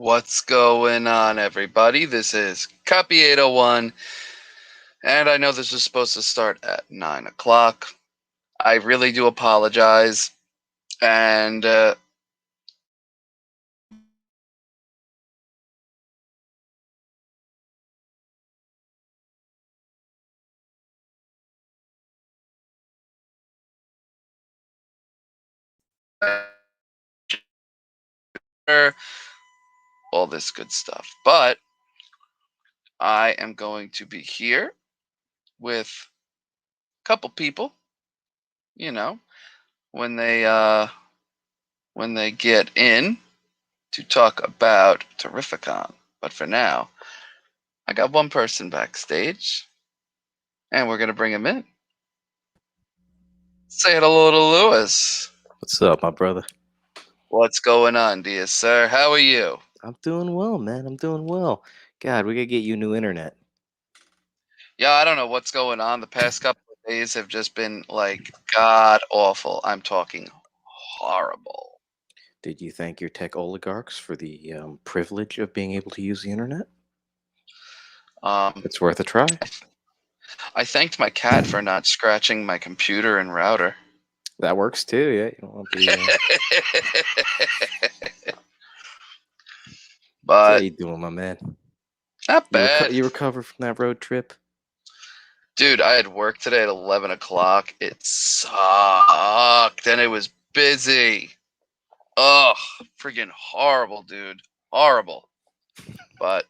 What's going on, everybody? This is Copy801, and I know this was supposed to start at 9 o'clock. I really do apologize, and all this good stuff. But I am going to be here with a couple people, you know, when they get in to talk about Terrificon. But for now, I got one person backstage, and we're gonna bring him in. Say hello to Lewis. What's up, my brother? What's going on, dear sir? How are you? I'm doing well, man. I'm doing well. God, we gotta get you new internet. Yeah, I don't know what's going on. The past couple of days have just been like god awful. I'm talking horrible. Did you thank your tech oligarchs for the privilege of being able to use the internet? It's worth a try. I thanked my cat for not scratching my computer and router. That works too, yeah. You don't want to be. But How you doing, my man? Not bad. You recovered from that road trip? Dude, I had work today at 11 o'clock. It sucked, and it was busy. Ugh, freaking horrible, dude. Horrible. But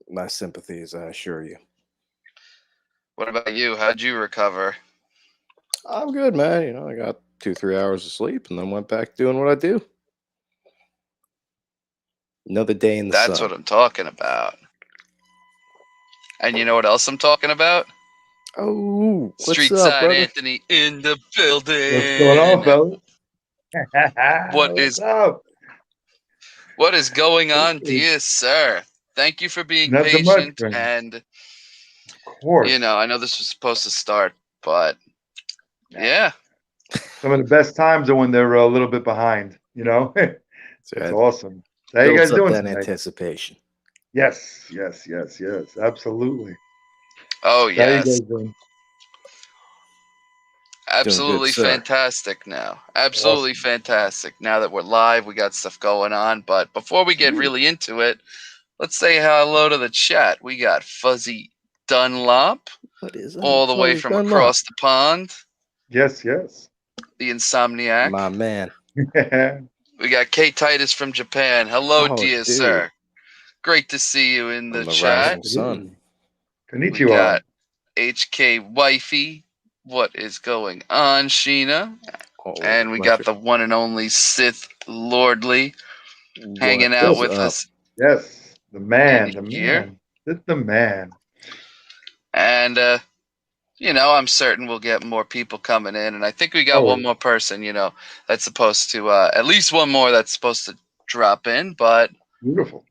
my sympathies, I assure you. What about you? How'd you recover? I'm good, man. You know, I got 2-3 hours of sleep and then went back doing what I do. Another day in the sun. That's what I'm talking about. And you know what else I'm talking about? Oh, Street what's up, Side brother? Anthony in the building. What's going on, fellas? What's up? What is going on, dear sir? Thank you for being Nothing patient. much, And of course, you know, I know this was supposed to start, but yeah. Some of the best times are when they're a little bit behind. You know, it's awesome. How you guys doing that tonight? Anticipation. Yes, absolutely. Oh yes. How you guys doing? Absolutely good, fantastic now. Absolutely Awesome. Fantastic. Now that we're live, we got stuff going on. But before we get really into it, let's say hello to the chat. We got Fuzzy Dunlop. What is all the way from across the pond. Yes. The Insomniac. My man. We got K Titus from Japan. Hello, dear sir. Great to see you in the chat. Sun. Konnichiwa. We got HK Wifey. What is going on, Sheena? And we got the one and only Sith Lordly hanging out with us. Yes, the man. Sith the man. And you know, I'm certain we'll get more people coming in, and I think we got one more person, you know, that's supposed to at least one more that's supposed to drop in. But beautiful.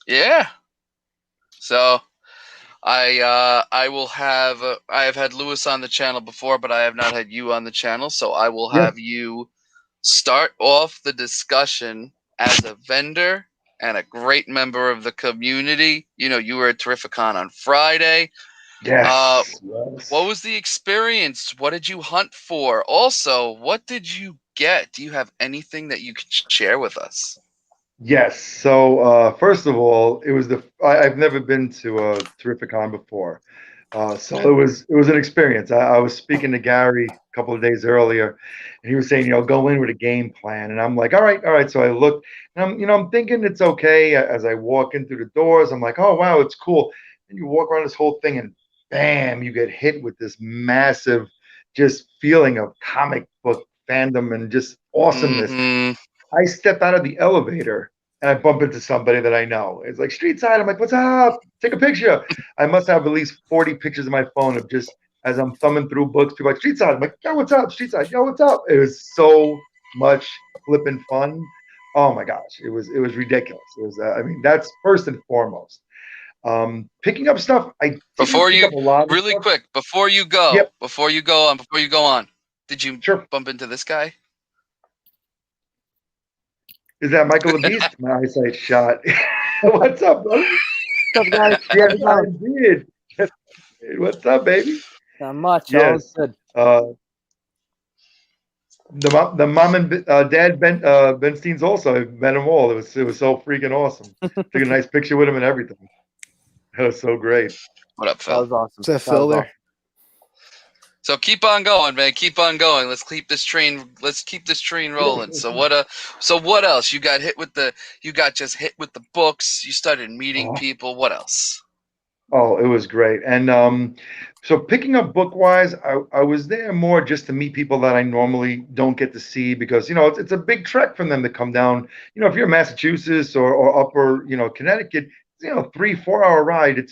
Yeah. So I will have I have had Lewis on the channel before, but I have not had you on the channel. So I will have you start off the discussion as a vendor and a great member of the community. You know, you were at Terrificon on Friday. Yes. What was the experience? What did you hunt for? Also, what did you get? Do you have anything that you could share with us? Yes. So first of all, it was I've never been to a Terrificon before, so it was an experience. I was speaking to Gary a couple of days earlier, and he was saying, you know, go in with a game plan, and I'm like, all right. So I looked, and I'm thinking it's okay. As I walk in through the doors, I'm like, oh wow, it's cool. And you walk around this whole thing, and bam, you get hit with this massive, just feeling of comic book fandom and just awesomeness. Mm-hmm. I step out of the elevator and I bump into somebody that I know. It's like Street Side. I'm like, what's up? Take a picture. I must have at least 40 pictures on my phone of just as I'm thumbing through books, people like Street Side. I'm like, yo, what's up? Street Side. Yo, what's up? It was so much flipping fun. Oh my gosh, it was ridiculous. It was I mean, that's first and foremost. Picking up stuff. Before you go on, did you bump into this guy? Is that Michael the Beast? My eyesight shot. What's up, brother? What's up, guys? Yes, How's it I going? did. What's up, baby? Not much. All Yes. is good. The mom and dad Ben Steens also. I've met them all. It was so freaking awesome. Took a nice picture with him and everything. That was so great. What up, That Phil? was awesome. Is that Phil there? So keep on going, man. Keep on going. Let's keep this train. Let's keep this train rolling. So what else? You got hit with the. You got just hit with the books. You started meeting people. What else? Oh, it was great. And so picking up book wise, I was there more just to meet people that I normally don't get to see because, it's a big trek for them to come down. If you're in Massachusetts or upper, Connecticut, 3-4 hour ride.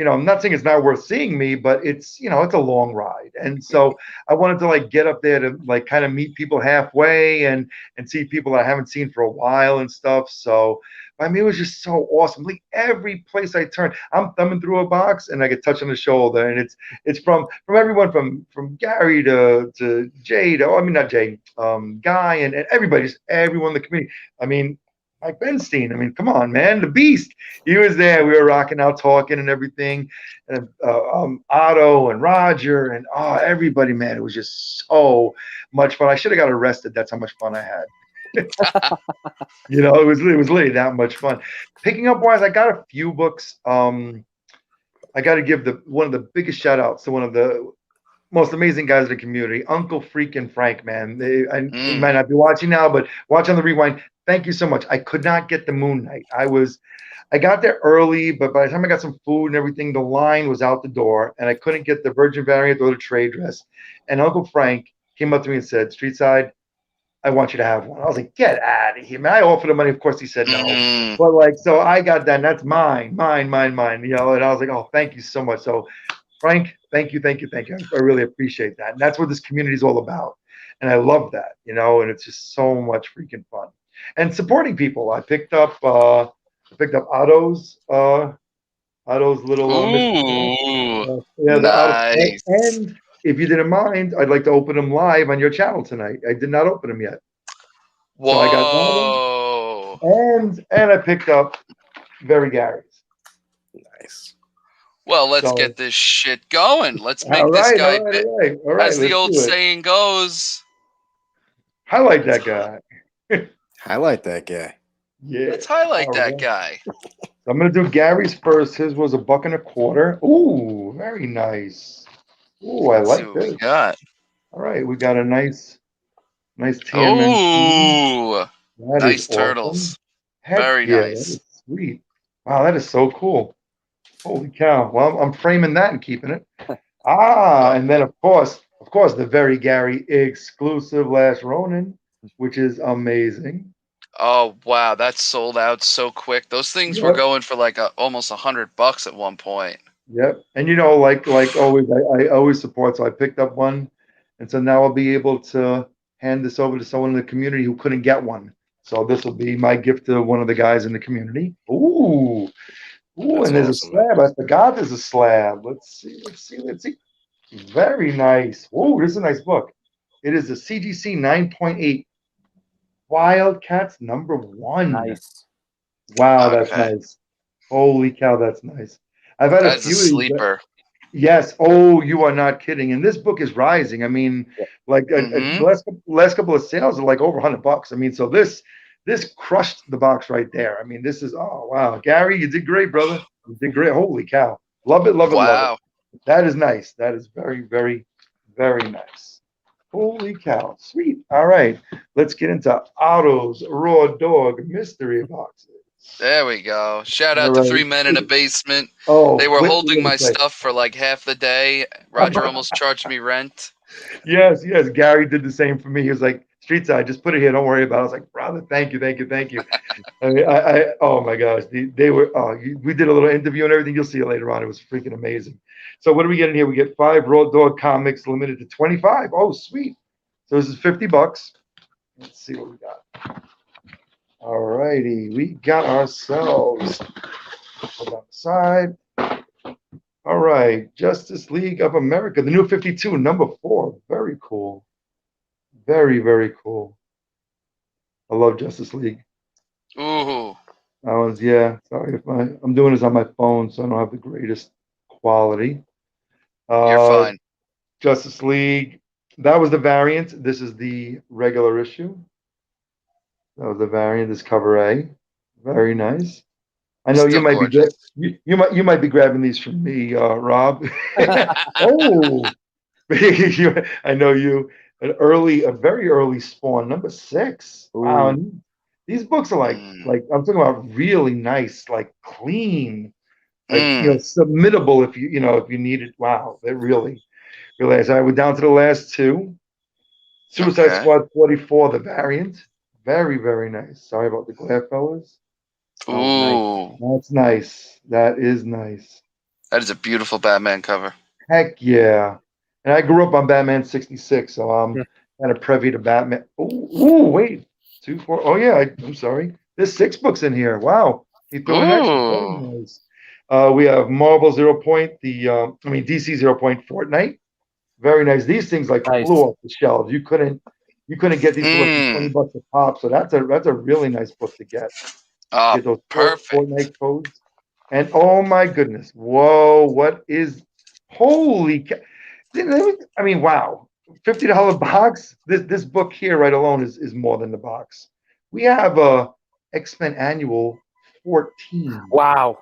I'm not saying it's not worth seeing me, but it's a long ride. And so I wanted to like get up there to like kind of meet people halfway and see people I haven't seen for a while and stuff. So I mean, it was just so awesome. Like every place I turn, I'm thumbing through a box and I get touched on the shoulder, and it's from everyone from Gary to Jay to I mean not Jay, Guy and everyone in the community. I mean, Mike Benstein. I mean, come on, man, the Beast. He was there. We were rocking out, talking and everything, and Otto and Roger and everybody, man. It was just so much fun. I should have got arrested. That's how much fun I had. It was really that much fun. Picking up wise, I got a few books. I got to give one of the biggest shout outs to one of the most amazing guys in the community, Uncle Freaking Frank, man. He might not be watching now, but watch on the rewind. Thank you so much. I could not get the Moon Knight. I got there early, but by the time I got some food and everything, the line was out the door, and I couldn't get the Virgin variant or the trade dress. And Uncle Frank came up to me and said, "Streetside, I want you to have one." I was like, "Get out of here, man." I offered him money. Of course, he said no. But like, so I got that, and that's mine. And I was like, "Oh, thank you so much." So, Frank, thank you. I really appreciate that. And that's what this community is all about. And I love that, and it's just so much freaking fun. And supporting people. I picked up Otto's little Ooh, the Otto. nice. And if you didn't mind, I'd like to open them live on your channel tonight. I did not open them yet. Whoa. So I got that one. And I picked up Very Gary's. Nice. Well, let's get this shit going. Let's make all this right, guy, all right, as the old saying goes. Highlight that guy. Highlight that guy. Yeah. Let's highlight that guy. I'm going to do Gary's first. His was $1.25. Ooh, very nice. Ooh, I like this. We got. All right, we got a nice Ooh, TMNT. nice turtles. Heck Very yeah, nice. That is sweet. Wow, that is so cool. Holy cow. Well, I'm framing that and keeping it. And then of course, the Very Gary exclusive Last Ronin, which is amazing. Oh wow, that sold out so quick. Those things were going for like almost $100 at one point. Yep. And like always, I always support. So I picked up one, and so now I'll be able to hand this over to someone in the community who couldn't get one. So this will be my gift to one of the guys in the community. Ooh, That's and there's awesome, a slab. I forgot there's a slab. Let's see. Very nice. Whoa, this is a nice book. It is a CGC 9.8 Wildcats #1. Nice. Wow, that's nice. Holy cow, that's nice. I've had a few a sleeper. Yes. Oh, you are not kidding. And this book is rising. I mean, like last couple of sales are like over $100. I mean, so this crushed the box right there. I mean, this is wow, Gary, you did great, brother. You did great. Holy cow, love it. That is nice. That is very, very, very nice. Holy cow, sweet. All right, let's get into Otto's Raw Dog mystery boxes. There we go. Shout out to 3 Men in a Basement. Oh, they were holding my stuff for like half the day. Roger almost charged me rent. Yes. Gary did the same for me. He was like, "Streetside, just put it here. Don't worry about it." I was like, "Brother, thank you." I mean, oh my gosh, they were. We did a little interview and everything. You'll see it later on. It was freaking amazing. So what do we get in here? We get 5 Raw Dog comics, limited to 25. Oh, sweet. So this is $50. Let's see what we got. All righty, we got ourselves. Put on the side. All right, Justice League of America, the New 52, #4. Very cool. Very, very cool. I love Justice League. Ooh, That one's, yeah. Sorry if I'm doing this on my phone, so I don't have the greatest quality. you're Uh, fine. Justice League. That was the variant. This is the regular issue. That was the variant. This cover A. Very nice. I know you Still might be gorgeous. you might be grabbing these from me, Rob. Oh, I know you. A very early Spawn, number 6. Wow, Ooh, and these books are Mm, like I'm talking about really nice, like clean, like mm, submittable if if you need it. Wow, they're really nice. All right, we're down to the last two. Suicide okay. Squad 44, the variant. Very, very nice. Sorry about the glare, fellas. oh, nice. Ooh, That's nice. That is nice. that is a beautiful Batman cover. Heck yeah. And I grew up on Batman 66, so I'm kind of privy to Batman. Ooh, wait. 2, 4. Oh, yeah. I'm sorry. There's 6 books in here. Wow. He threw in extra. Very Ooh, nice. We have Marvel Zero Point, DC Zero Point Fortnite. Very nice. These things like flew Nice. off the shelves. You couldn't get these for less than mm. $20 a pop. So that's a really nice book to get. Ah, Get those perfect. Fortnite codes. And oh my goodness. Whoa, what is holy I mean, wow. $50 box. This book here right alone is more than the box. We have a X-Men Annual 14. Wow.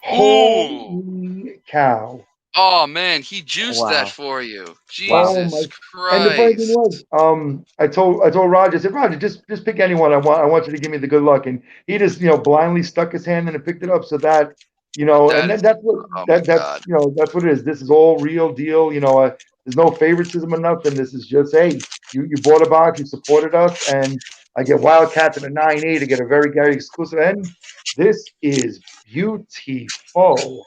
Ooh. Holy cow. Oh man, he juiced that Wow. for you. Wow. Oh my! Jesus And the funny thing Christ. was, I told Roger, I said, Roger, just pick anyone. I want you to give me the good luck. And he just blindly stuck his hand in and picked it up. So that and That then is, that's what oh my God. that's what it is. This is all real deal. There's no favoritism or nothing. This is just, hey, you bought a box, you supported us, and I get Wildcats and a 9A to get a very Gary exclusive. And this is beautiful.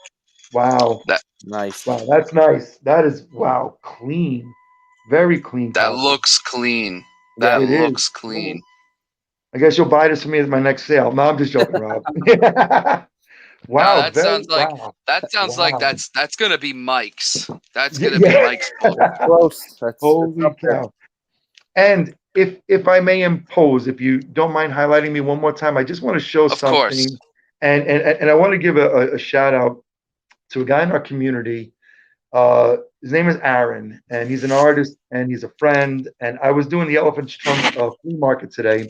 Wow. That Nice. Wow, that's nice. That is, wow, clean. Very clean that cover. looks clean. Yeah. That It is. looks Oh, clean. I guess you'll buy this for me at my next sale. No, I'm just joking, Rob. Now Wow, very, wow. that sounds like Wow. that's gonna be Mike's. That's gonna be Yeah. Mike's book. That's close. That's Holy up there. cow. And if I may impose, if you don't mind highlighting me one more time, I just want to show Of course. something. And I want to give a shout out to a guy in our community. His name is Aaron, and he's an artist and he's a friend. And I was doing the Elephant's Trunk flea market today,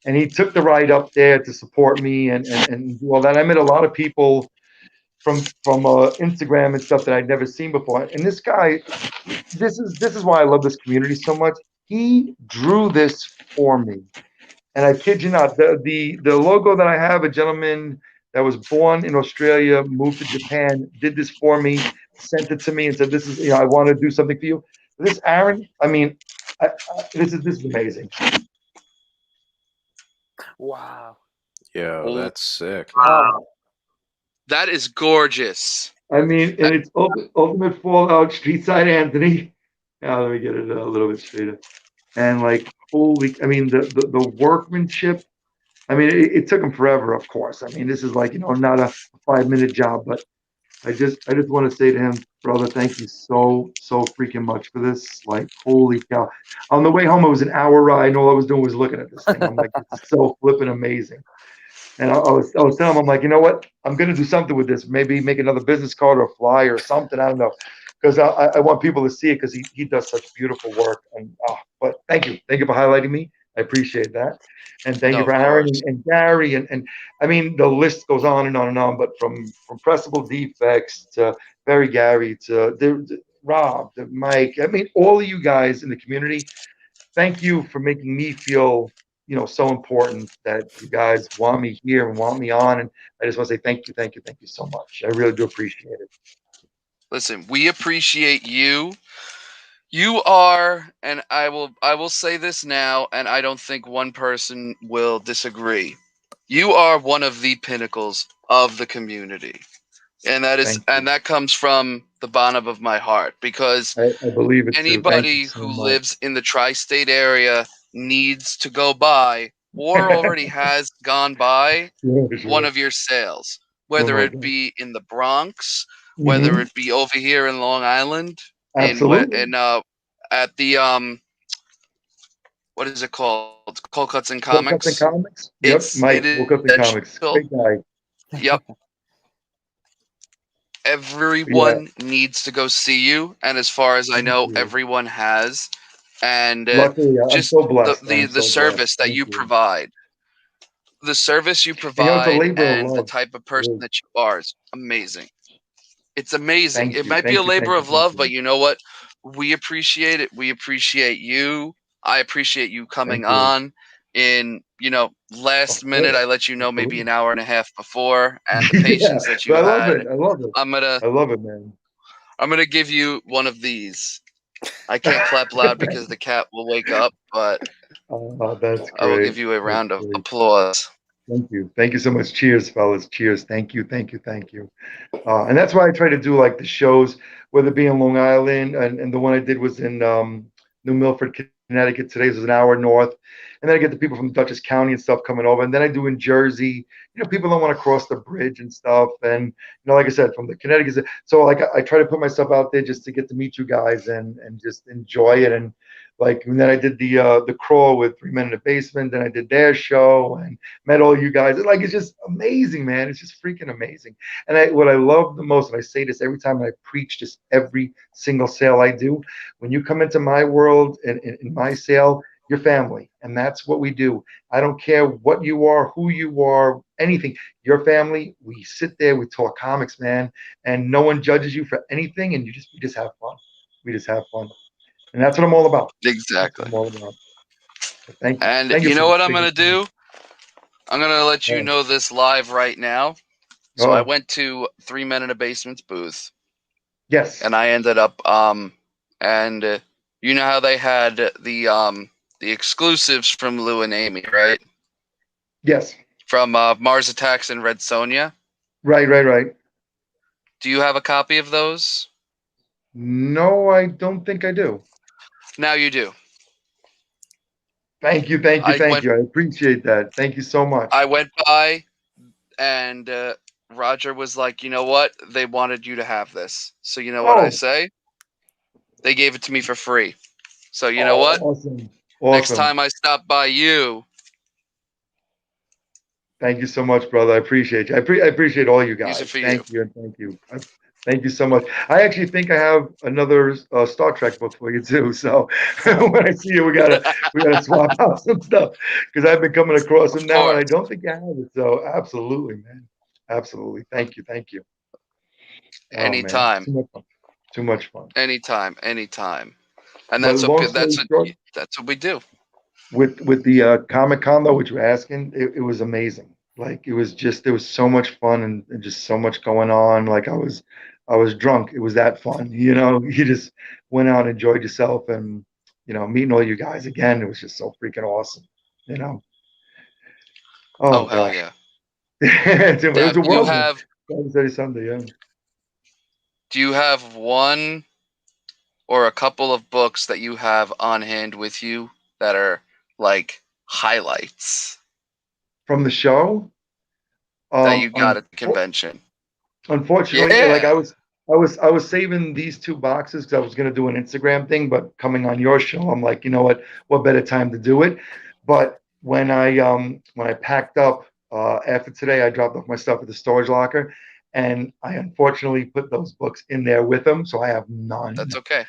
and he took the ride up there to support me and do all that. I met a lot of people from Instagram and stuff that I'd never seen before. And this guy, this is why I love this community so much. He drew this for me, and I kid you not, the logo that I have, a gentleman that was born in Australia, moved to Japan, did this for me, sent it to me, and said, "This is, I want to do something for you." This Aaron, I mean, this is amazing. Wow. Yo, Oh, that's sick. Wow. that is gorgeous. I mean, and it's ultimate Fallout, Street Side Anthony. Now let me get it a little bit straighter. And like, holy, I mean, the workmanship. I mean, it took him forever, of course. I mean, this is like, not a 5-minute job, but I just want to say to him, brother, thank you so freaking much for this. Like, holy cow. On the way home, it was an hour ride, and all I was doing was looking at this thing. I'm like, this is so flipping amazing. And I was telling him, I'm like, you know what? I'm gonna do something with this. Maybe make another business card or a flyer or something. I don't know, because I want people to see it because he does such beautiful work. And but thank you for highlighting me. I appreciate that, and thank you No, for of Aaron course. and Gary and I mean the list goes on and on and on. But from pressable defects to Barry Gary to Rob to Mike. I mean all of you guys in the community. Thank you for making me feel so important that you guys want me here and want me on. And I just want to say thank you so much. I really do appreciate it. Listen, we appreciate you. You are, and I will say this now, and I don't think one person will disagree. You are one of the pinnacles of the community. Thank And you. that comes from the bottom of my heart, because I believe it too. Thank you anybody so who much. lives in the tri-state area needs to go by or already has gone by Sure, one sure. of your sales, Oh whether my it God. be in the Bronx, whether Hmm. it be over here in Long Island, Absolutely. at the what is it called? Cold Cuts and Cold Cuts and Comics. Comics. Yep, Mike. Cold Cuts and Comics. Great guy. Yep. Everyone needs to go see you, and as far as I know, everyone has. And luckily, I'm just so blessed. the service that you provide. The service you provide and the type of person that you are is amazing. It's amazing. It might be a labor of love, but you know what? We appreciate it. We appreciate you. I appreciate you coming on in, last minute. I let you know maybe an hour and a half before, and the patience that you I had. love it. I love it. I love it, man. I'm gonna give you one of these. I can't clap loud because the cat will wake up, but that's great. I will give you a round of applause. Thank you. Thank you so much. Cheers, fellas. Cheers. Thank you. Thank you. Thank you. And that's why I try to do like the shows, whether it be in Long Island, and the one I did was in New Milford, Connecticut. Today's was an hour north. And then I get the people from Dutchess County and stuff coming over. And then I do in Jersey. People don't want to cross the bridge and stuff. And, like I said, from the Connecticut. So like I try to put myself out there just to get to meet you guys and just enjoy it. And and then I did the crawl with 3 Men in the Basement. Then I did their show and met all you guys. It's just amazing, man. It's just freaking amazing. And what I love the most, and I say this every time I preach this every single sale I do, when you come into my world and in my sale, your family. And that's what we do. I don't care what you are, who you are, anything. Your family, we sit there, we talk comics, man, and no one judges you for anything, and we just have fun. We just have fun. And that's what I'm all about. Exactly. I'm all about. Thank you. And Thank you know what I'm going to do? I'm going to let you know this live right now. So I went to 3 Men in a Basement's booth. Yes. And I ended up, and you know how they had the exclusives from Lou and Amy, right? Yes. From Mars Attacks and Red Sonja. Right. Do you have a copy of those? No, I don't think I do. Now you do. Thank you. I appreciate that. Thank you so much. I went by, and Roger was like, you know what? They wanted you to have this. So you know what I say? They gave it to me for free. So you know what? Awesome. Next time I stop by you. Thank you so much, brother. I appreciate you. I appreciate all you guys. Use it for thank you. And thank you. Thank you so much. I actually think I have another Star Trek book for you too. So when I see you, we gotta swap out some stuff because I've been coming across them now, and I don't think I have it. So absolutely, man. Absolutely. Thank you. Anytime. Too much fun. Anytime. And that's what we do. With the Comic-Con though, which you're asking, it was amazing. There was so much fun and just so much going on. I was drunk. It was that fun. You just went out and enjoyed yourself, and meeting all you guys again. It was just so freaking awesome. Oh hell yeah! It was a whirlwind. Saturday, Sunday, yeah. Do you have one or a couple of books that you have on hand with you that are like highlights from the show that you got at the convention? Unfortunately, I was saving these 2 boxes because I was going to do an Instagram thing, but coming on your show, I'm like, you know what better time to do it? But when I packed up after today, I dropped off my stuff at the storage locker, and I unfortunately put those books in there with them, so I have none. That's okay.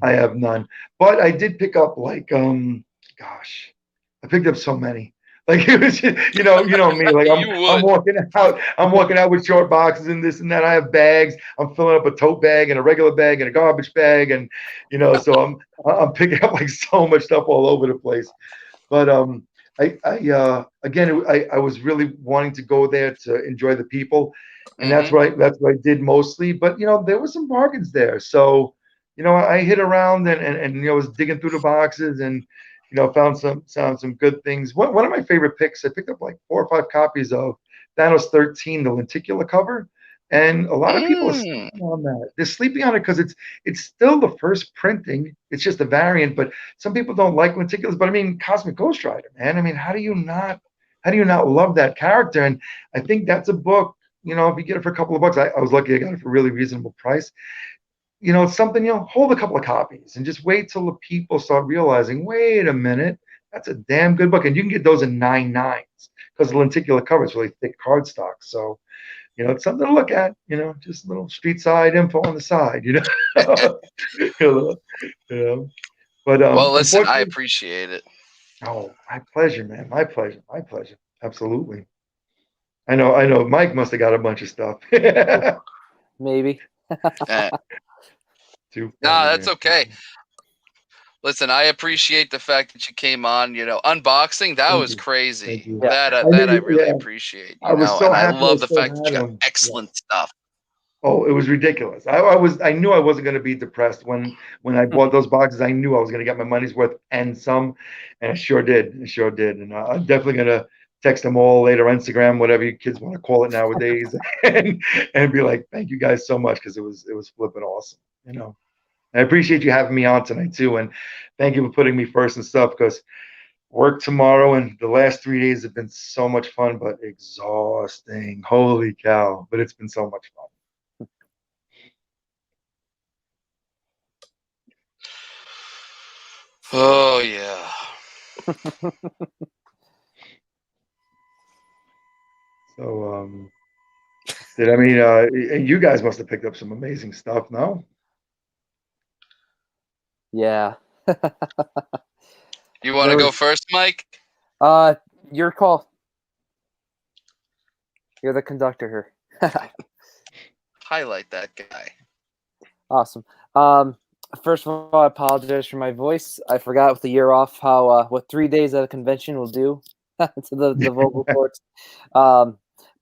I have none, but I did pick up I picked up so many. It was just, you know me. I'm walking out with short boxes and this and that. I have bags. I'm filling up a tote bag and a regular bag and a garbage bag, and so I'm picking up so much stuff all over the place. But I was really wanting to go there to enjoy the people, and that's what I did mostly. But there were some bargains there, so I hit around and was digging through the boxes and. Found some good things. One of my favorite picks, I picked up 4 or 5 copies of Thanos 13, the lenticular cover, and a lot of people are sleeping on that. They're sleeping on it because it's still the first printing. It's just a variant, but some people don't like lenticulars. But I mean, Cosmic Ghost Rider, man. I mean, how do you not love that character? And I think that's a book. If you get it for a couple of bucks, I was lucky I got it for a really reasonable price. It's something, hold a couple of copies and just wait till the people start realizing, wait a minute, That's a damn good book, and you can get those in 9.9s because the lenticular cover is really thick cardstock. So it's something to look at. Just a little street side info on the side. You know. But well, listen, I unfortunately, appreciate it. oh, my pleasure, man. My pleasure. My pleasure. Absolutely. I know. Mike must have got a bunch of stuff. Maybe. Too No, funny, that's man. okay. Listen, I appreciate the fact that you came on. Unboxing, that Thank was you. crazy. Thank you. Yeah. That I knew, really yeah, appreciate. I was so And I happy I love the still fact that had you got them. Yeah. excellent stuff. Oh, it was ridiculous. I knew I wasn't going to be depressed when I bought those boxes. I knew I was going to get my money's worth and some, and I sure did. I sure did. And I'm definitely going to text them all later, Instagram, whatever you kids want to call it nowadays, and be like, thank you guys so much because it was flipping awesome. I appreciate you having me on tonight too, and thank you for putting me first and stuff because work tomorrow and the last 3 days have been so much fun, but exhausting. Holy cow! But it's been so much fun. Oh yeah. So, you guys must have picked up some amazing stuff, no? Yeah. You want to go first, Mike? Your call. You're the conductor here. Highlight that guy. Awesome. First of all, I apologize for my voice. I forgot with the year off how what 3 days at a convention will do to the vocal cords.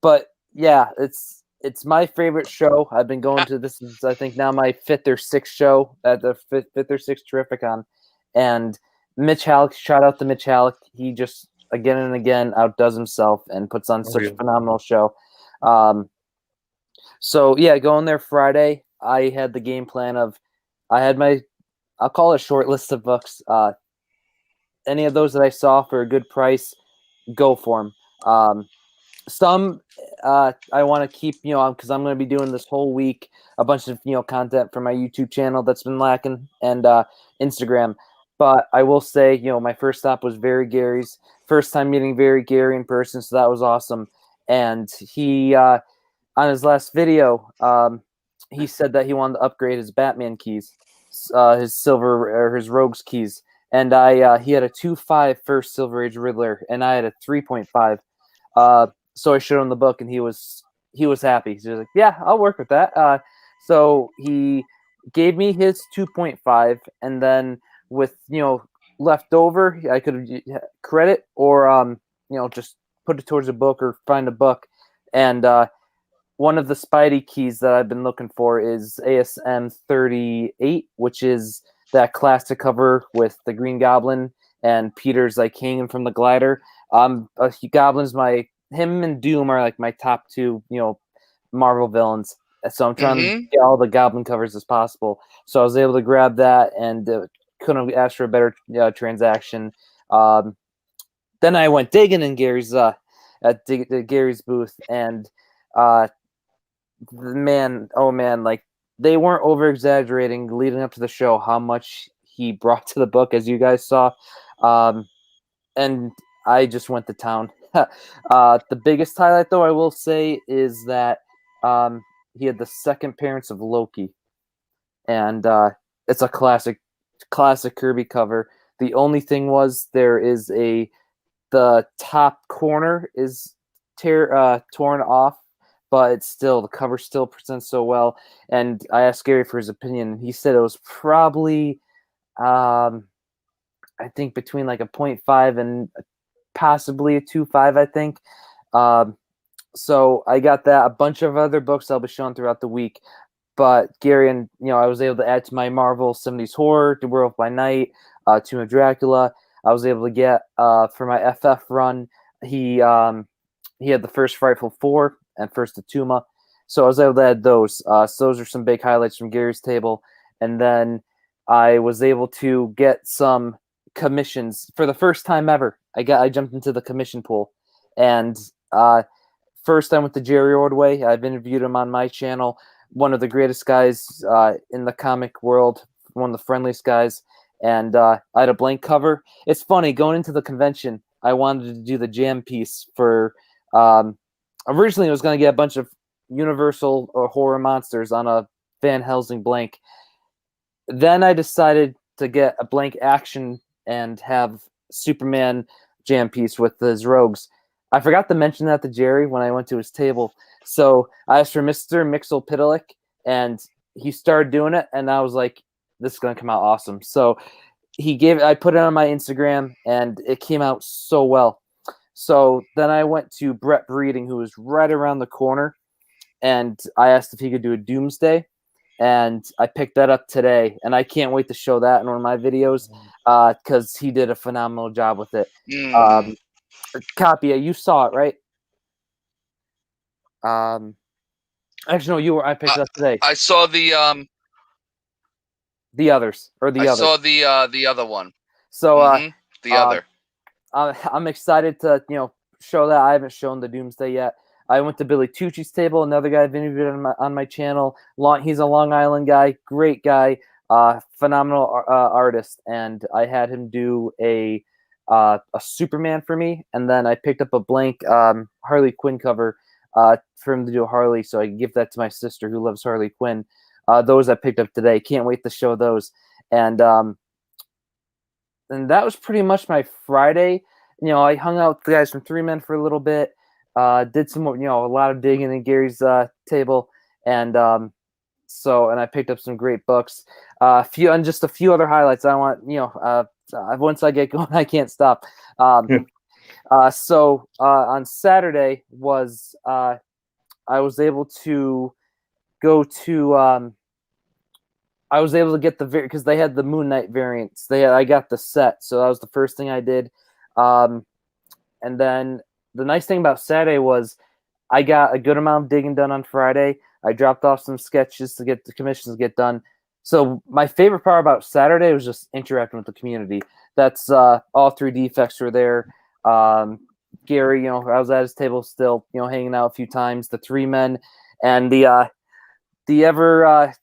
But yeah, it's my favorite show. I've been going to this is I think now my fifth or sixth show at the fifth or sixth Terrificon, and Mitch Halleck. Shout out to Mitch Halleck. He just again and again outdoes himself and puts on such a phenomenal show. So yeah, going there Friday, I had the game plan of I had I'll call it a short list of books. Any of those that I saw for a good price, go for them. Some I want to keep, because I'm going to be doing this whole week a bunch of content for my YouTube channel that's been lacking and Instagram. But I will say, my first stop was Very Gary's. First time meeting Very Gary in person, so that was awesome. And he on his last video, he said that he wanted to upgrade his Batman keys, his silver or his Rogue's keys. And he had a 2.5 first Silver Age Riddler, and I had a 3.5. So I showed him the book, and he was happy. He was like, "Yeah, I'll work with that." So he gave me his 2.5, and then with left over, I could credit or just put it towards a book or find a book. And one of the Spidey keys that I've been looking for is ASM 38, which is that classic cover with the Green Goblin and Peter's like hanging from the glider. Goblin's him and Doom are like my top two, Marvel villains. So I'm trying to get all the Goblin covers as possible. So I was able to grab that and couldn't ask for a better transaction. Then I went digging in Gary's Gary's booth, and like they weren't over exaggerating leading up to the show how much he brought to the book, as you guys saw. And I just went to town. The biggest highlight, though, I will say, is that he had the second appearance of Loki, and it's a classic Kirby cover. The only thing was the top corner is torn off, but it's still the cover still presents so well. And I asked Gary for his opinion, and he said it was probably I think between like a 0.5 and possibly a 2.5, I think. So I got that. A bunch of other books I'll be showing throughout the week. But Gary and I was able to add to my Marvel 70s horror, The Werewolf by Night, Tomb of Dracula. I was able to get for my FF run. He had the first Frightful Four and first Atuma. So I was able to add those. So those are some big highlights from Gary's table. And then I was able to get some commissions for the first time ever. I jumped into the commission pool, and first time with the Jerry Roadway. I've interviewed him on my channel. One of the greatest guys in the comic world, one of the friendliest guys, and I had a blank cover. It's funny, going into the convention, I wanted to do the jam piece for. Originally, I was going to get a bunch of Universal or horror monsters on a Van Helsing blank. Then I decided to get a blank action and have Superman jam piece with his rogues. I forgot to mention that to Jerry when I went to his table. So I asked for Mr. Mixel-Pitalik, and he started doing it, and I was like, this is going to come out awesome. So I put it on my Instagram, and it came out so well. So then I went to Brett Breeding, who was right around the corner, and I asked if he could do a Doomsday, and I picked that up today, and I can't wait to show that in one of my videos because he did a phenomenal job with it. Copy, you saw it, right? Actually, no, I picked it up today. I saw the others, or the I other. saw the other one. So the other. I'm excited to show that. I haven't shown the Doomsday yet. I went to Billy Tucci's table, another guy I've interviewed on my channel. He's a Long Island guy, great guy, phenomenal artist, and I had him do a Superman for me, and then I picked up a blank Harley Quinn cover for him to do a Harley, so I can give that to my sister who loves Harley Quinn. Those I picked up today. Can't wait to show those. And that was pretty much my Friday. I hung out with the guys from Three Men for a little bit. Did some more, a lot of digging in Gary's table, and I picked up some great books. Just a few other highlights. I want, once I get going, I can't stop. So on Saturday was I was able to go to. I was able to get because they had the Moon Knight variants. I got the set, so that was the first thing I did. And then the nice thing about Saturday was I got a good amount of digging done on Friday. I dropped off some sketches to get the commissions get done. So my favorite part about Saturday was just interacting with the community. That's all three defects were there. Gary, I was at his table still, hanging out a few times. The Three Men and the line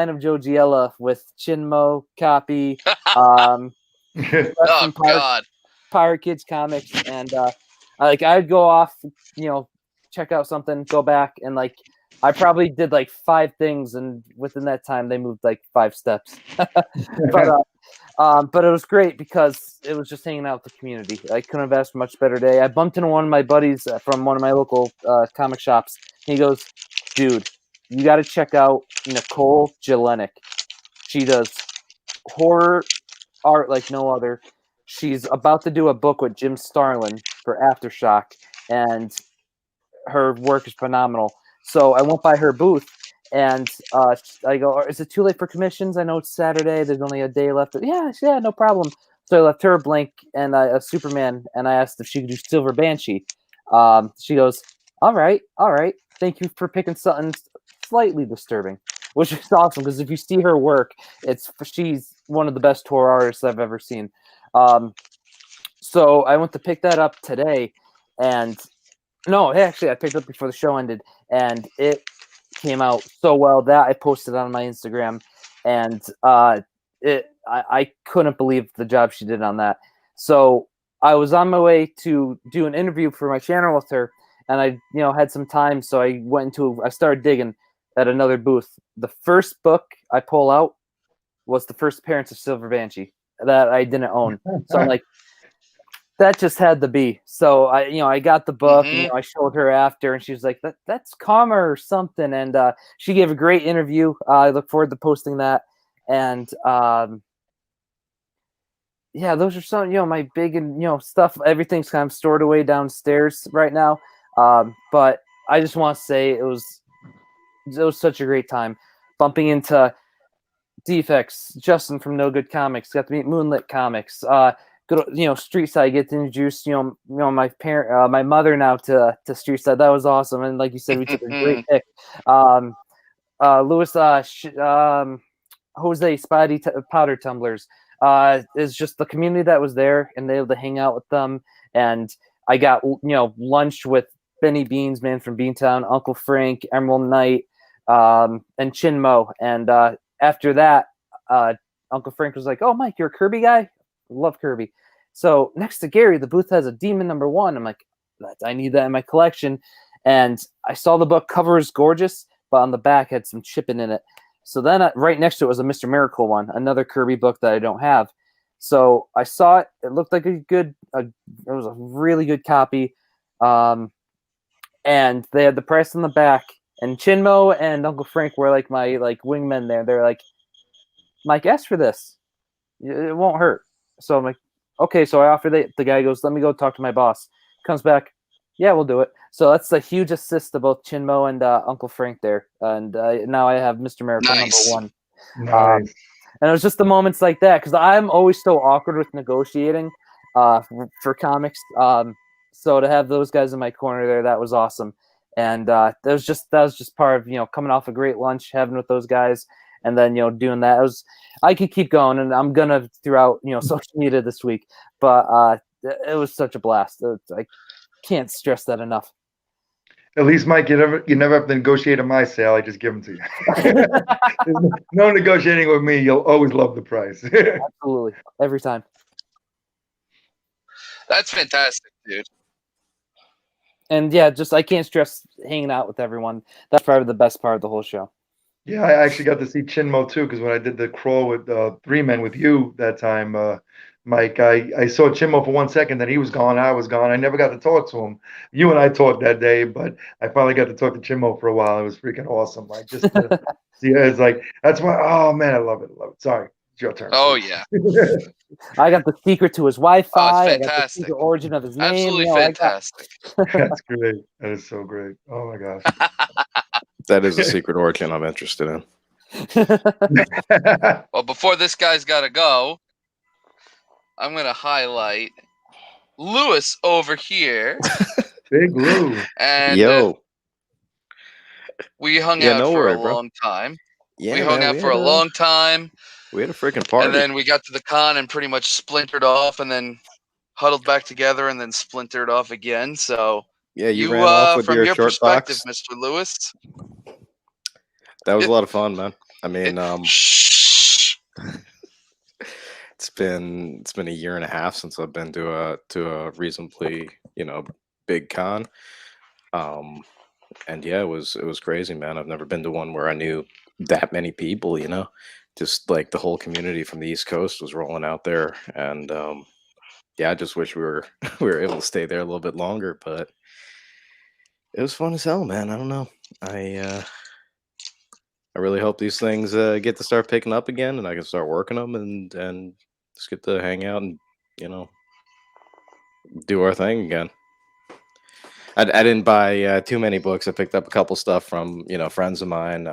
of Joe Giella with Chinmo, Copy, Oh God. Pirate Kids comics, and I'd go off, check out something, go back, and I probably did 5 things, and within that time they moved 5 steps. But it was great because it was just hanging out with the community. I couldn't have asked for a much better day. I bumped into one of my buddies from one of my local comic shops. And he goes, "Dude, you got to check out Nicole Jelenic. She does horror art like no other. She's about to do a book with Jim Starlin for Aftershock, and her work is phenomenal." So I went by her booth, and I go, "Is it too late for commissions? I know it's Saturday. There's only a day left." Yeah, no problem. So I left her a blank and a Superman, and I asked if she could do Silver Banshee. She goes, all right. Thank you for picking something slightly disturbing," which is awesome because if you see her work, she's one of the best horror artists I've ever seen. So I went to pick that up today, and no, actually I picked it up before the show ended, and it came out so well that I posted it on my Instagram, and I couldn't believe the job she did on that. So I was on my way to do an interview for my channel with her, and I had some time, so I started digging at another booth. The first book I pull out was the first appearance of Silver Banshee that I didn't own. So I'm like, that just had to be. So I got the book, and I showed her after, and she was like, that's Karma or something. And she gave a great interview. I look forward to posting that. And yeah, those are some, my big and stuff. Everything's kind of stored away downstairs right now. But I just want to say it was such a great time bumping into Defects, Justin from No Good Comics, got to meet Moonlit Comics. Good, Street Side, get to introduce, my mother now to Street Side. That was awesome, and like you said, we took a great pick. Lewis, Jose Spidey Powder Tumblers. Is just the community that was there, and they able to hang out with them. And I got lunch with Benny Beans, Man from Beantown, Uncle Frank, Emerald Knight, and Chinmo. And after that, Uncle Frank was like, "Oh, Mike, you're a Kirby guy? Love Kirby." So next to Gary, the booth has a Demon #1. I'm like, I need that in my collection. And I saw the book, cover is gorgeous, but on the back had some chipping in it. So then right next to it was a Mr. Miracle one, another Kirby book that I don't have. So I saw it. It looked like it was a really good copy. And they had the price on the back. And Chinmo and Uncle Frank were like my wingmen there. They're like, Mike, ask for this. It won't hurt. So I'm like, okay. So I offer the guy goes, let me go talk to my boss. Comes back, yeah, we'll do it. So that's a huge assist to both Chinmo and Uncle Frank there. And now I have Mr. Miracle #1. Nice. And it was just the moments like that, because I'm always so awkward with negotiating for comics. So to have those guys in my corner there, that was awesome. And that was just part of coming off a great lunch, having with those guys, and then doing that. I could keep going, and I'm gonna throughout social media this week. But it was such a blast. I can't stress that enough. At least, Mike, you never have to negotiate on my sale. I just give them to you. No negotiating with me. You'll always love the price. Absolutely, every time. That's fantastic, dude. And yeah, I can't stress hanging out with everyone. That's probably the best part of the whole show. Yeah, I actually got to see Chinmo too, because when I did the crawl with 3 Men with you that time, Mike, I saw Chinmo for 1 second, then he was gone, I was gone. I never got to talk to him. You and I talked that day, but I finally got to talk to Chinmo for a while. It was freaking awesome. Like just to see it, it's like that's why. Oh man, I love it. Sorry, it's your turn. Oh yeah. I got the secret to his Wi-Fi. Oh, it's I got the fantastic. secret origin of his name. Absolutely fantastic. That's great. That is so great. Oh my gosh. That is a secret origin I'm interested in. Well, before this guy's got to go, I'm going to highlight Lewis over here. Big Lou. And we hung out for a long time. Yeah, we hung out for a long time. We had a freaking party. And then we got to the con and pretty much splintered off and then huddled back together and then splintered off again. So yeah, you ran off with from your short perspective, box. Mr. Lewis. That was a lot of fun, man. I mean, it's been a year and a half since I've been to a reasonably big con. And yeah, it was crazy, man. I've never been to one where I knew that many people, just like the whole community from the East Coast was rolling out there. And yeah, I just wish we were able to stay there a little bit longer, but it was fun as hell, man. I don't know. I really hope these things get to start picking up again, and I can start working them, and just get to hang out and do our thing again. I didn't buy too many books. I picked up a couple stuff from friends of mine.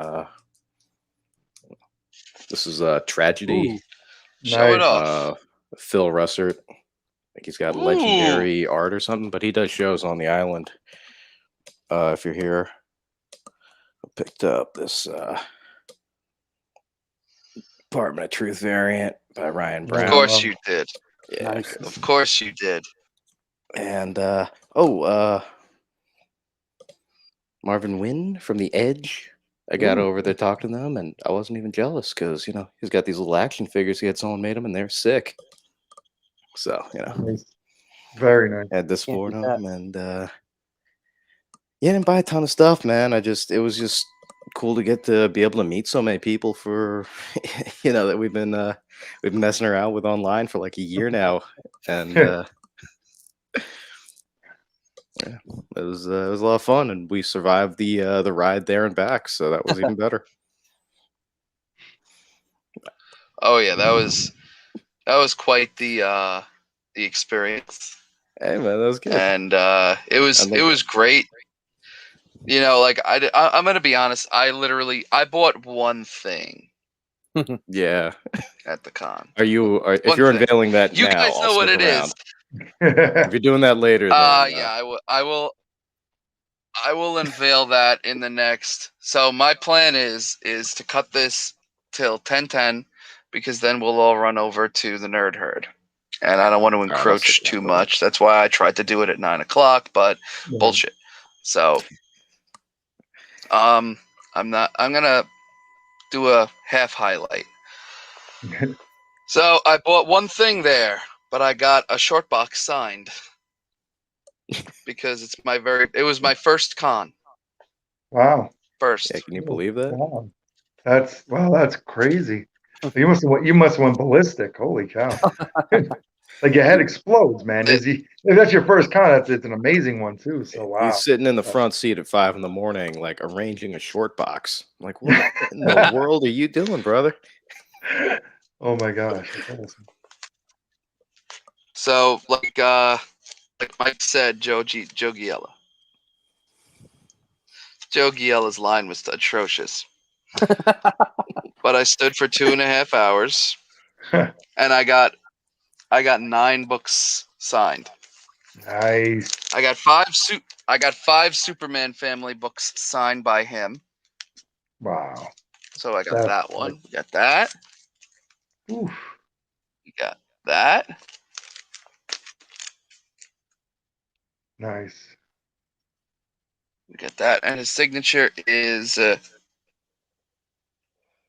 This is Tragedy. Ooh, Show it off. Phil Russert. I think he's got legendary art or something, but he does shows on the island. If you're here. Picked up this Department of Truth variant by Ryan Brown. Of course you did. Yeah. Nice. Of course you did. And Marvin Wynn from The Edge. I got over there talking to them, and I wasn't even jealous because he's got these little action figures. He had someone made them, and they're sick. So nice. Very nice. Had to support them, and yeah, I didn't buy a ton of stuff, man. It was just cool to get to be able to meet so many people for that we've been messing around with online for like a year now, and yeah, it was a lot of fun, and we survived the ride there and back, so that was even better. Oh yeah, that was quite the experience. Hey man, that was good, and it was great. I'm gonna be honest. I bought one thing. Yeah. At the con. If you're unveiling that, you now, guys know what it is. If you're doing that later, then, yeah, I will unveil that in the next. So my plan is to cut this till 10:10, because then we'll all run over to the Nerd Herd, and I don't want to encroach too much. That's why I tried to do it at 9 o'clock, but bullshit. So I'm gonna do a half highlight. So I bought one thing there, but I got a short box signed because it was my first con. Wow. First. Yeah, can you believe that? Wow. That's crazy. You must have went ballistic. Holy cow. Like your head explodes, man. If that's your first con, it's an amazing one too. So wow. He's sitting in the front seat at 5 a.m, like arranging a short box. I'm like, what in the world are you doing, brother? Oh my gosh, that's awesome. So like Mike said, Joe Giella. Joe Giella's line was atrocious. But I stood for 2.5 hours, and I got 9 books signed. Nice. I got 5 Superman family books signed by him. Wow. So I got that one. We got that. Oof. We got that. Nice. We got that, and his signature is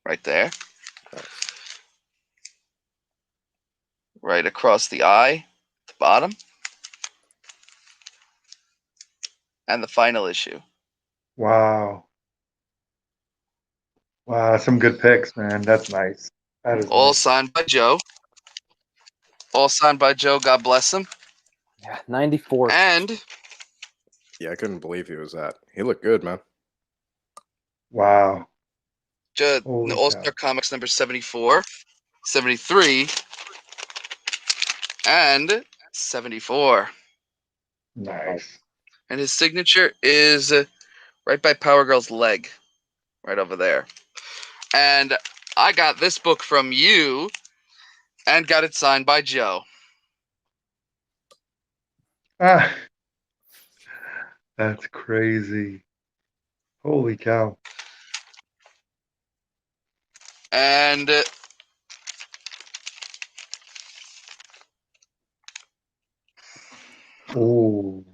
right there, right across the eye, the bottom, and the final issue. Wow. Wow, some good picks, man. That's nice. That is All nice. signed by Joe. All signed by Joe. God bless him. Yeah, 94. And Yeah, I couldn't believe he was that. He looked good, man. Wow. All-Star Comics number 74, 73, and 74. Nice. And his signature is right by Power Girl's leg, right over there. And I got this book from you and got it signed by Joe. Ah, that's crazy. Holy cow. And Oh.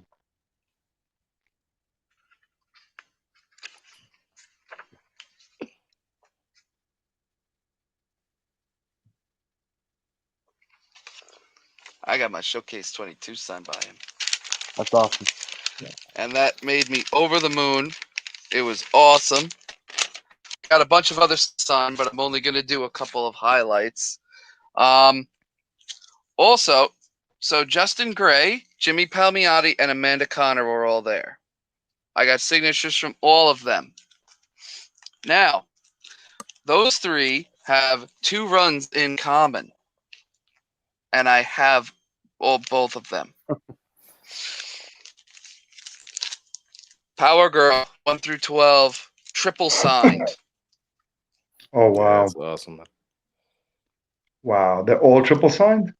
I got my Showcase 22 signed by him. That's awesome. And that made me over the moon. It was awesome. Got a bunch of other signed, but I'm only going to do a couple of highlights. Also, so Justin Gray, Jimmy Palmiotti, and Amanda Connor were all there. I got signatures from all of them. Now, those 3 have 2 runs in common. And I have both of them. Power Girl 1 through 12, triple signed. Oh wow. Yeah, that's awesome. Wow. They're all triple signed?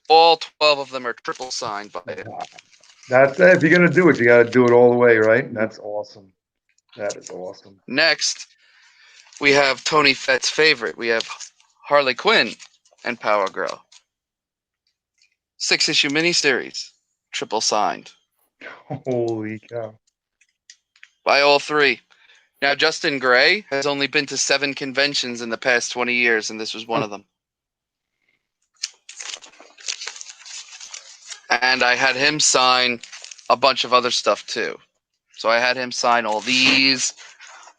All 12 of them are triple signed by it. Wow. That's if you're gonna do it, you gotta do it all the way, right? That's awesome. That is awesome. Next, we have Tony Fett's favorite. We have Harley Quinn and Power Girl. 6-issue miniseries, triple signed Holy cow. by all 3. Now, Justin Gray has only been to 7 conventions in the past 20 years, and this was one of them. And I had him sign a bunch of other stuff too. So I had him sign all these.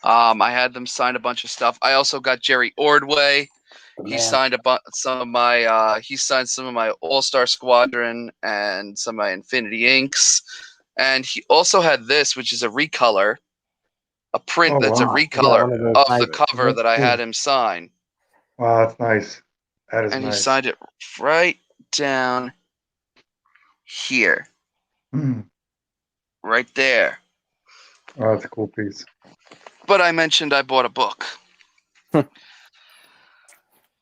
I had them sign a bunch of stuff. I also got Jerry Ordway. He signed some of my All-Star Squadron and some of my Infinity Inks. And he also had this, which is a recolor, a print that's a recolor of the cover that I had him sign. Wow, that's nice. That is and nice. He signed it right down here. Right there. Oh, that's a cool piece. But I mentioned I bought a book.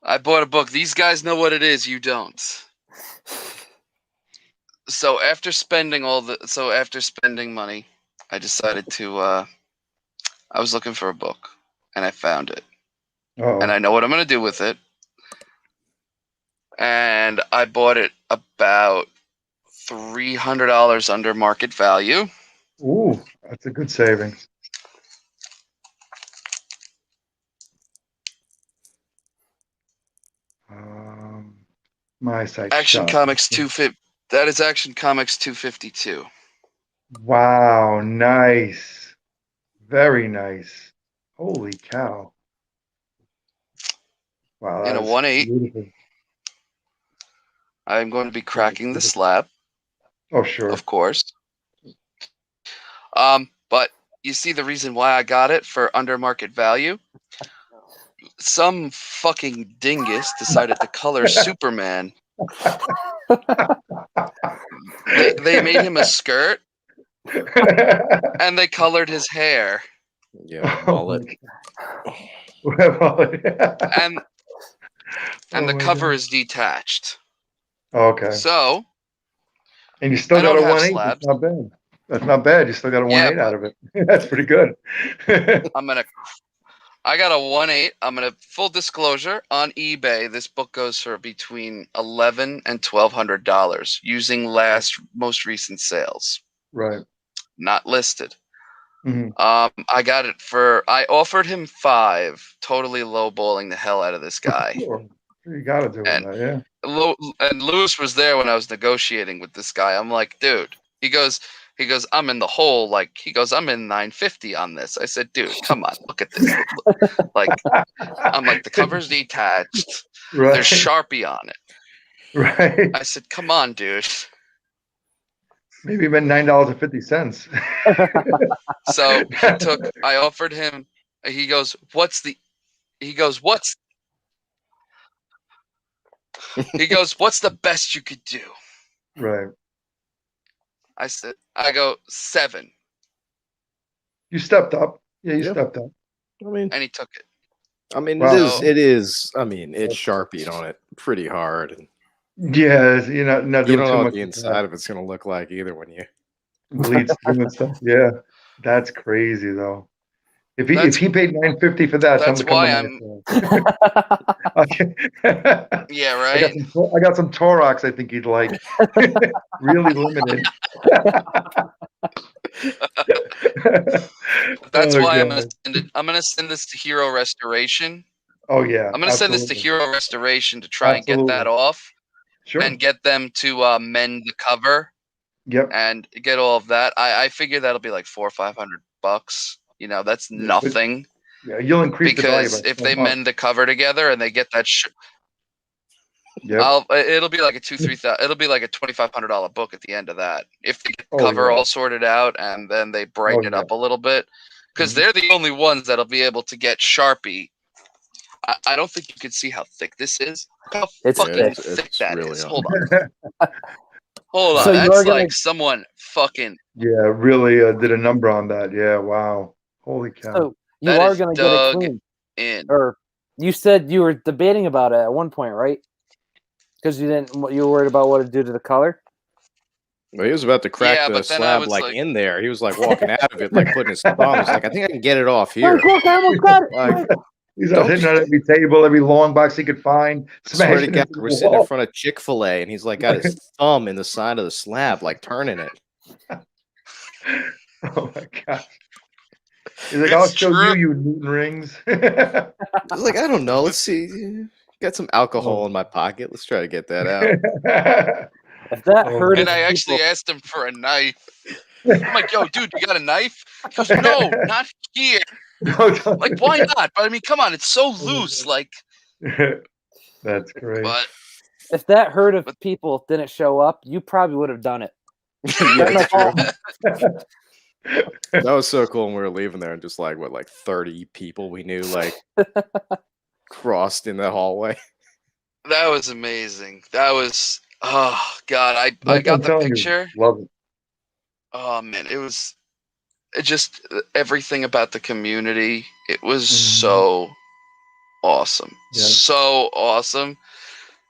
I bought a book. These guys know what it is. You don't. So after spending money, I decided to. I was looking for a book, and I found it. And I know what I'm going to do with it. And I bought it about $300 under market value. Ooh, that's a good savings. My site. Action Comics 250. That is Action Comics 252. Wow, nice. Very nice. Holy cow. Wow, In a that is 1/8. beautiful. I'm going to be cracking the slab, Oh, sure. of course. But you see the reason why I got it for under market value? Some fucking dingus decided to color Superman. They made him a skirt and they colored his hair. Yeah, mullet. And the cover is detached. Okay. So, and you still I got don't a have 1/8. slabs. That's not bad. That's not bad. You still got a 1/8 out of it. That's pretty good. I got a 1/8. I'm gonna, full disclosure, on eBay, this book goes for between $1,100 and $1,200 using most recent sales. Right. Not listed. Mm-hmm. I got it I offered him $5, totally lowballing the hell out of this guy. Sure. You got to do that, yeah. And Lewis was there when I was negotiating with this guy. I'm like, dude. He goes, I'm in the hole. Like, he goes, I'm in 950 on this. I said, dude, come on, look at this. Like, I'm like, the cover's detached. Right. There's Sharpie on it. Right. I said, come on, dude. Maybe even $9.50. So I offered him. He goes, what's the best you could do? Right. I go 7. You stepped up. Yeah, you stepped up. I mean, and he took it. I mean, Wow. it is. I mean, it's Sharpied on it pretty hard. And yeah, you know, not you doing don't too know much. what the inside of it's going to look like either when you bleeds through and stuff. Yeah, that's crazy though. If he paid $950 for that, that's something why I'm. Yeah, right. I got some Torox. I think he'd like. Really limited. That's why I'm gonna send this to Hero Restoration. Oh yeah, I'm gonna send this to Hero Restoration to try and get that off, sure, and get them to mend the cover. Yep, and get all of that. I figure that'll be like $400 or $500. You know, that's nothing. Yeah, you'll increase because the value if they mend the cover together and they get that it'll be like it'll be like a $2,500 book at the end of that. If they get the cover all sorted out and then they brighten it up a little bit, because they're the only ones that'll be able to get Sharpie. I don't think you can see how thick this is. How fucking thick that really is. Hold on. Hold on. So that's like someone fucking. Yeah, really did a number on that. Yeah, wow. Holy cow. So you are going to get it clean. Or you said you were debating about it at one point, right? Because you were worried about what it'd do to the color. Well, he was about to crack the slab like in there. He was like walking out of it, like putting his thumb. He's like, I think I can get it off here. Look, I almost got it. Like, he's hitting on every table, every long box he could find. Swear to God, we're sitting in front of Chick-fil-A, and he's like got his thumb in the side of the slab, like turning it. Oh my God. He's like, I'll show you Newton rings. I was like, I don't know. Let's see. Got some alcohol in my pocket. Let's try to get that out. If that hurt, and I actually asked him for a knife. I'm like, yo, dude, you got a knife? He goes, no, not here. Like, why not? But I mean, come on, it's so loose. Like, that's great. But if that herd of people didn't show up, you probably would have done it. Yeah, that was so cool when we were leaving there, and just like 30 people we knew like crossed in the hallway. That was amazing. That was God. I got the picture. Love it. Oh man, it just everything about the community. It was so awesome. Yeah. So awesome.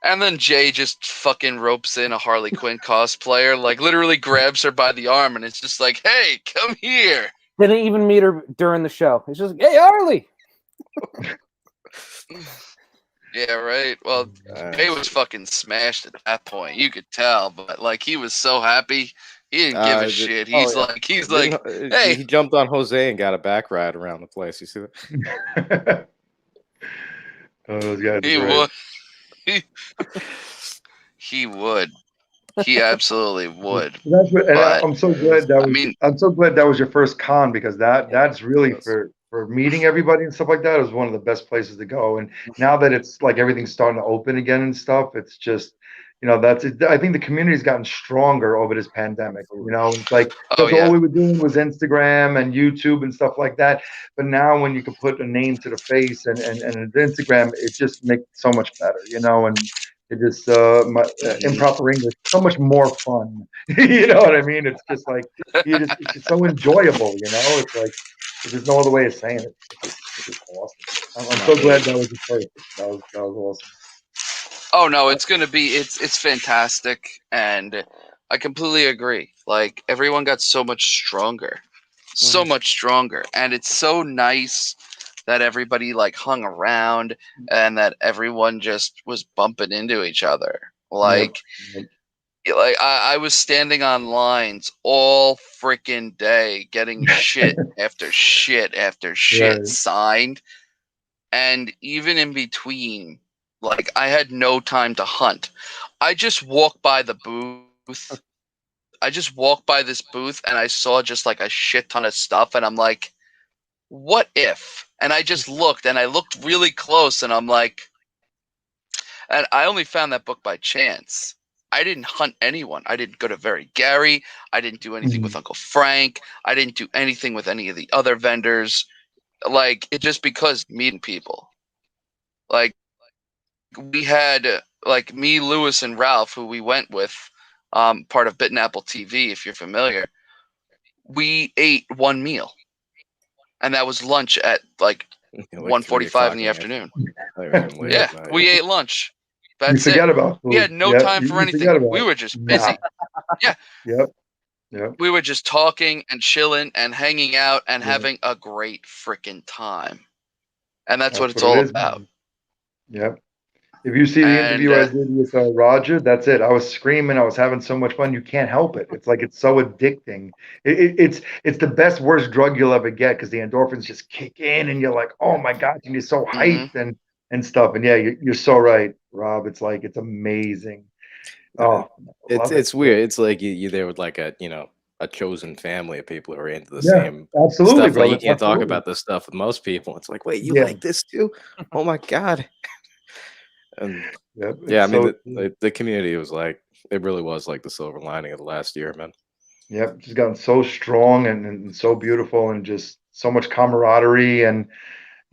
And then Jay just fucking ropes in a Harley Quinn cosplayer, like literally grabs her by the arm, and it's just like, hey, come here. Didn't even meet her during the show. It's just like, hey, Harley. Yeah, right. Well, Jay was fucking smashed at that point. You could tell, but like he was so happy. He didn't give a shit. He's like, hey. He jumped on Jose and got a back ride around the place. You see that? Oh, those guys. He was. He would. He absolutely would. That's what, and But I'm so glad that I was. mean, I'm so glad that was your first con, because that's really for meeting everybody and stuff like that is one of the best places to go. And now that it's like everything's starting to open again and stuff, it's just, that's it. I think the community's gotten stronger over this pandemic. It's like, oh because all yeah, we were doing was Instagram and YouTube and stuff like that. But now when you can put a name to the face and Instagram, it just makes it so much better. And it just improper English, so much more fun. You know what I mean? It's just like it's just so enjoyable. It's like there's just no other way of saying it. It's just awesome. I'm so glad that was the first. That was awesome. oh no, it's fantastic, and I completely agree. Like everyone got so much stronger, and it's so nice that everybody like hung around and that everyone just was bumping into each other. Like, Yep. like I was standing on lines all freaking day getting shit after shit after shit Right. signed, and even in between, like I had no time to hunt. I just walked by the booth. I just walked by this booth and I saw just like a shit ton of stuff, and I'm like, what if? And I just looked, and I looked really close, and I'm like, and I only found that book by chance. I didn't hunt anyone. I didn't go to Very Gary. I didn't do anything with Uncle Frank. I didn't do anything with any of the other vendors. Like, it just because meeting people. Like, we had, like, me, Lewis, and Ralph, who we went with, part of Bitten Apple TV, if you're familiar. We ate one meal. And that was lunch at, like 1:45 in the afternoon. Yeah, we ate lunch. That's you forget it. about food. We had no Yeah, time you for forget anything. about We it. were just busy. Yeah. Yep. We were just talking and chilling and hanging out and having a great freaking time. And that's what it's all about. Man. Yep. If you see the interview I did with Roger, that's it. I was screaming. I was having so much fun. You can't help it. It's like it's so addicting. It's the best worst drug you'll ever get, because the endorphins just kick in, and you're like, oh my god, and you're so hyped and stuff. And yeah, you're so right, Rob. It's like it's amazing. Oh, it's weird. It's like you're there with like a chosen family of people who are into the yeah, same absolutely, stuff. brother. Like you can't talk Absolutely. about this stuff with most people. It's like, wait, you Yeah. like this too? Oh my god. And Yep, yeah, I mean so the community was like, it really was like the silver lining of the last year, man. yep, just gotten so strong and so beautiful, and just so much camaraderie. And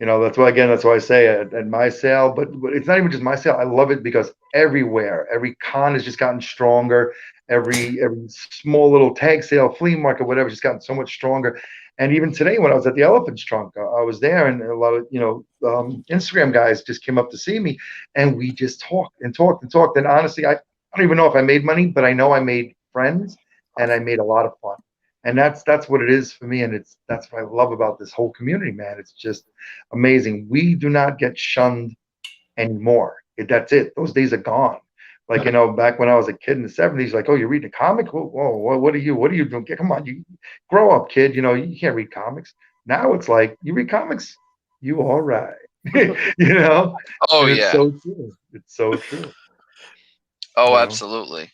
that's why I say at my sale, but it's not even just my sale. I love it because every con has just gotten stronger. Every small little tag sale, flea market, whatever, just gotten so much stronger. And even today, when I was at the Elephant's Trunk, I was there, and a lot of Instagram guys just came up to see me, and we just talked and talked and talked. And honestly, I don't even know if I made money, but I know I made friends, and I made a lot of fun. And that's what it is for me, and that's what I love about this whole community, man. It's just amazing. We do not get shunned anymore. That's it. Those days are gone. Like, back when I was a kid in the 70s, like, oh, you're reading a comic? Whoa, what are you doing? Come on, you grow up, kid. You can't read comics. Now it's like, you read comics, you all right. Oh, And it's yeah. so true. It's so true. Oh, absolutely.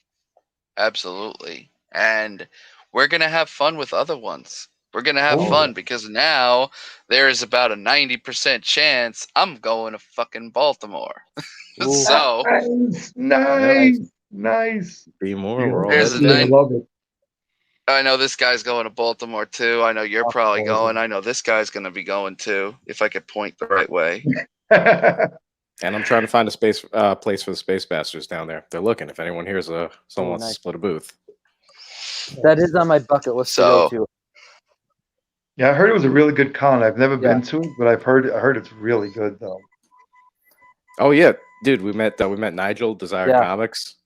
Absolutely. And we're going to have fun with other ones. We're going to have fun because now there is about a 90% chance I'm going to fucking Baltimore. So nice. Be more. We're all there's headed a I love it. I know this guy's going to Baltimore too. I know you're probably going. I know this guy's going to be going too, if I could point the right way. And I'm trying to find a place for the Space Bastards down there. They're looking. If anyone here's someone wants to split a booth. That is on my bucket list to go to. Yeah, I heard it was a really good con. I've never been to it, but I heard it's really good though. Oh yeah, dude, we met Nigel, Desire Comics.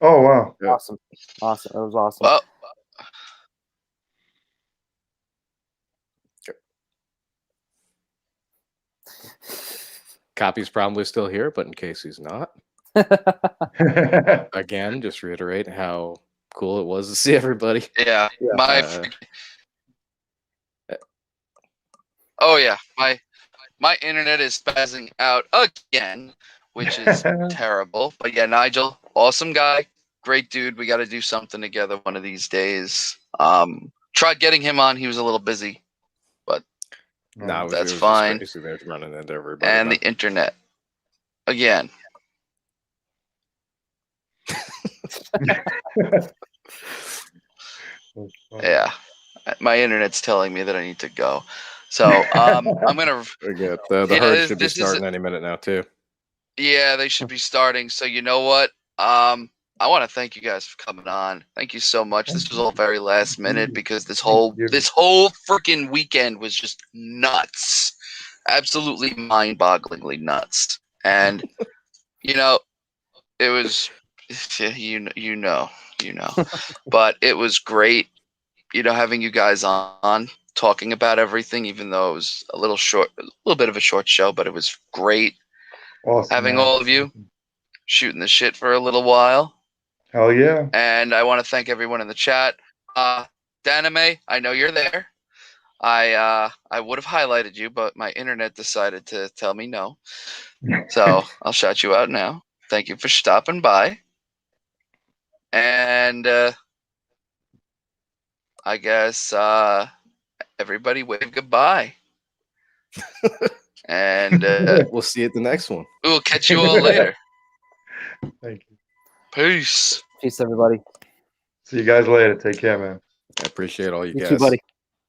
Oh wow, awesome! It was awesome. Well, Copy's probably still here, but in case he's not, again, just reiterate how cool it was to see everybody. Yeah, oh yeah, my internet is spazzing out again. which is terrible. But yeah, Nigel, awesome guy, great dude. We got to do something together one of these days. Tried getting him on. He was a little busy, but No, it that's was fine. just crazy. They're running into everybody. And the internet again. Yeah, my internet's telling me that I need to go. So I'm gonna forget the herd should be starting any minute now too. Yeah, they should be starting. So you know what? I want to thank you guys for coming on. Thank you so much. This was all very last minute because this whole freaking weekend was just nuts, absolutely mind-bogglingly nuts. And you know, it was you know, but it was great. You know, having you guys on talking about everything, even though it was a little bit of a short show, but it was great. Awesome, having man. all of you shooting the shit for a little while. Hell yeah. And I want to thank everyone in the chat. Danime, I know you're there. I would have highlighted you, but my internet decided to tell me no. So I'll shout you out now. Thank you for stopping by. And I guess everybody wave goodbye. And we'll see you at the next one. We'll catch you all later. Thank you. Peace. Peace, everybody. See you guys later. Take care, man. I appreciate all you guys. You too, buddy.